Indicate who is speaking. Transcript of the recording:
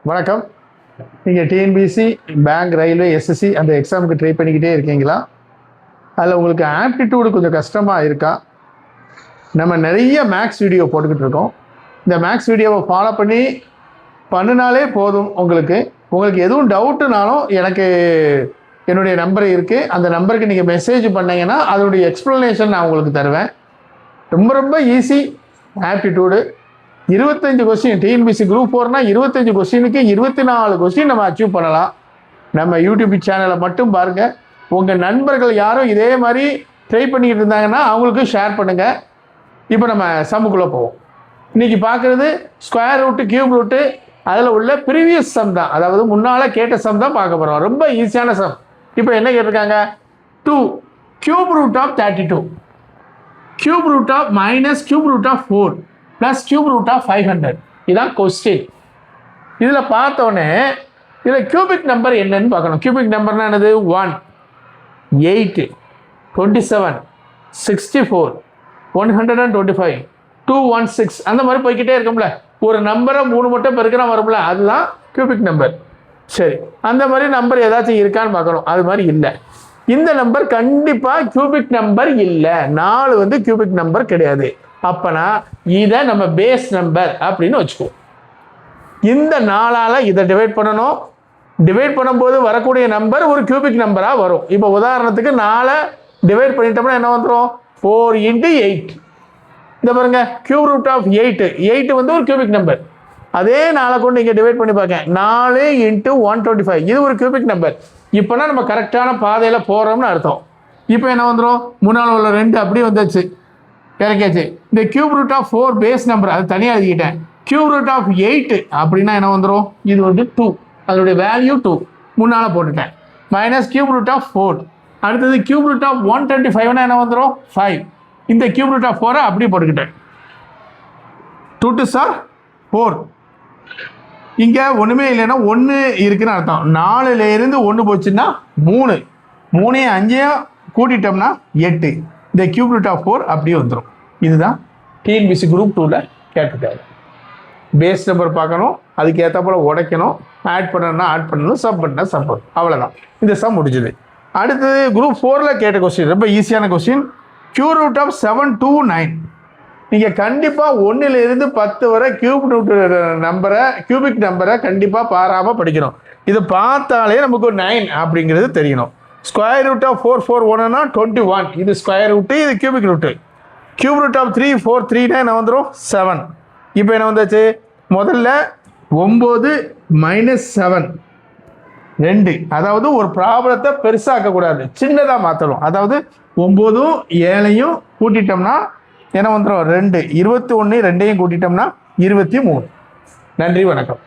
Speaker 1: வணக்கம். நீங்கள் TNPSC, bank, railway, SSC அந்த எக்ஸாமுக்கு ட்ரை பண்ணிக்கிட்டே இருக்கீங்களா? அதில் உங்களுக்கு ஆப்டிடியூடு கொஞ்சம் கஷ்டமாக இருக்கா? நம்ம நிறைய மேக்ஸ் வீடியோ போட்டுக்கிட்டு இருக்கோம். இந்த மேக்ஸ் வீடியோவை ஃபாலோ பண்ணினாலே போதும். உங்களுக்கு எதுவும் டவுட்டுனாலும் எனக்கு என்னுடைய நம்பர் இருக்குது. அந்த நம்பருக்கு நீங்கள் மெசேஜ் பண்ணிங்கன்னா அதனுடைய எக்ஸ்ப்ளனேஷன் நான் உங்களுக்கு தருவேன். ரொம்ப ரொம்ப easy aptitude. 25 question, TNPSC group 4னா 25 கொஸ்டினுக்கு 24 கொஸ்டின் நம்ம அச்சீவ் பண்ணலாம். நம்ம யூடியூப் சேனலை மட்டும் பாருங்கள். உங்கள் நண்பர்கள் யாரும் இதே மாதிரி ட்ரை பண்ணிக்கிட்டு இருந்தாங்கன்னா அவங்களுக்கு ஷேர் பண்ணுங்கள். இப்போ நம்ம சம்முக்குள்ளே போவோம். இன்றைக்கி பார்க்குறது ஸ்கொயர் ரூட்டு, கியூப் ரூட்டு, அதில் உள்ள ப்ரீவியஸ் சம் தான். அதாவது முன்னால் கேட்ட சம் தான் பார்க்க போகிறோம். ரொம்ப ஈஸியான சம். இப்போ என்ன கேட்டிருக்காங்க? 2 cube root of 32 cube root of minus cube root of 4 plus cube root of 500. இதுதான் கொஸ்டின். இதில் பார்த்தோன்னே இதில் கியூபிக் நம்பர் என்னன்னு பார்க்கணும். கியூபிக் நம்பர்னா என்னது? 1, 8, 27, 64, 125, 216 அந்த மாதிரி போய்கிட்டே இருக்கும்ல. ஒரு நம்பரை 3 மட்டும் பெருக்கினா வரும்ல, அதுதான் கியூபிக் நம்பர். சரி, அந்த மாதிரி நம்பர் ஏதாச்சும் இருக்கான்னு பார்க்கணும். அது மாதிரி இல்லை. இந்த நம்பர் கண்டிப்பாக கியூபிக் நம்பர் இல்லை. 4 கியூபிக் நம்பர் கிடையாது. அப்பனா இதை நம்ம பேஸ் நம்பர் அப்படின்னு வச்சுக்குவோம். இந்த 4ஆல் இதை டிவைட் பண்ணணும். டிவைட் பண்ணும்போது வரக்கூடிய நம்பர் ஒரு கியூபிக் நம்பராக வரும். இப்போ உதாரணத்துக்கு 4 டிவைட் பண்ணிட்டோம்னா என்ன வந்துடும்? 4 × 8. இந்த பாருங்க, கியூப் ரூட் ஆஃப் 8 ஒரு கியூபிக் நம்பர். அதே 4 கொண்டு இங்கே டிவைட் பண்ணி பார்க்க 4 × 125 இது ஒரு கியூபிக் நம்பர். இப்போனா நம்ம கரெக்டான பாதையில் போகிறோம்னு அர்த்தம். இப்போ என்ன வந்துடும்? முன்னால் உள்ள 2 அப்படியே வந்தாச்சு, இறக்கியாச்சு. இந்த cube root of 4 base number, அது தனியாக எழுதிக்கிட்டேன். கியூப் ரூட் ஆஃப் 8 அப்படின்னா என்ன வந்துடும்? இது 2, அதனுடைய வேல்யூ 2 முன்னால் போட்டுட்டேன். Minus cube root of 4. அடுத்தது கியூப் ரூட் ஆஃப் 125னா என்ன வந்துடும்? 5. இந்த கியூப் ரூட் ஆஃப் 4 அப்படியே போட்டுக்கிட்டேன். 2 2 சார் 4. இங்கே ஒன்றுமே இல்லைன்னா 1 இருக்குன்னு அர்த்தம். 4லேருந்து 1 போச்சுன்னா 3. 3 5 கூட்டிட்டோம்னா 8. இந்த கியூப் ரூட் ஆஃப் 4 அப்படியே வந்துடும். இதுதான் டிஎன்பிசி குரூப் 2ல் கேட்டிருக்காரு. பேஸ் நம்பர் பார்க்கணும், அதுக்கு ஏற்ற போல் உடைக்கணும், ஆட் பண்ணணும்னா ஆட் பண்ணணும், சப் பண்ணா சப் பண்ணணும். அவ்வளோதான், இந்த சம் முடிஞ்சுது. அடுத்தது குரூப் 4ல் கேட்ட கொஸ்டின், ரொம்ப ஈஸியான question. Cube root of 7 to 9. நீங்கள் கண்டிப்பாக 1லேருந்து 10 வரை கியூபிக் நம்பரை கண்டிப்பாக பாராமல் படிக்கணும். இதை பார்த்தாலே நமக்கு 9 அப்படிங்கிறது தெரியணும். ஸ்கொயர் ரூட் ஆஃப் 4 4 1னா 21. இது ஸ்கொயர் ரூட்டு, இது cubic root. Cube root of 3 4 3னா என்ன வந்துடும்? 7. இப்போ என்ன வந்தாச்சு? முதல்ல 9 - 7 2. அதாவது ஒரு ப்ராப்ளத்தை பெருசாக்கக்கூடாது, சின்னதாக மாற்றணும். அதாவது 9 7 கூட்டிட்டோம்னா என்ன வந்துடும்? 2. 21 2 கூட்டிட்டோம்னா 23. நன்றி, வணக்கம்.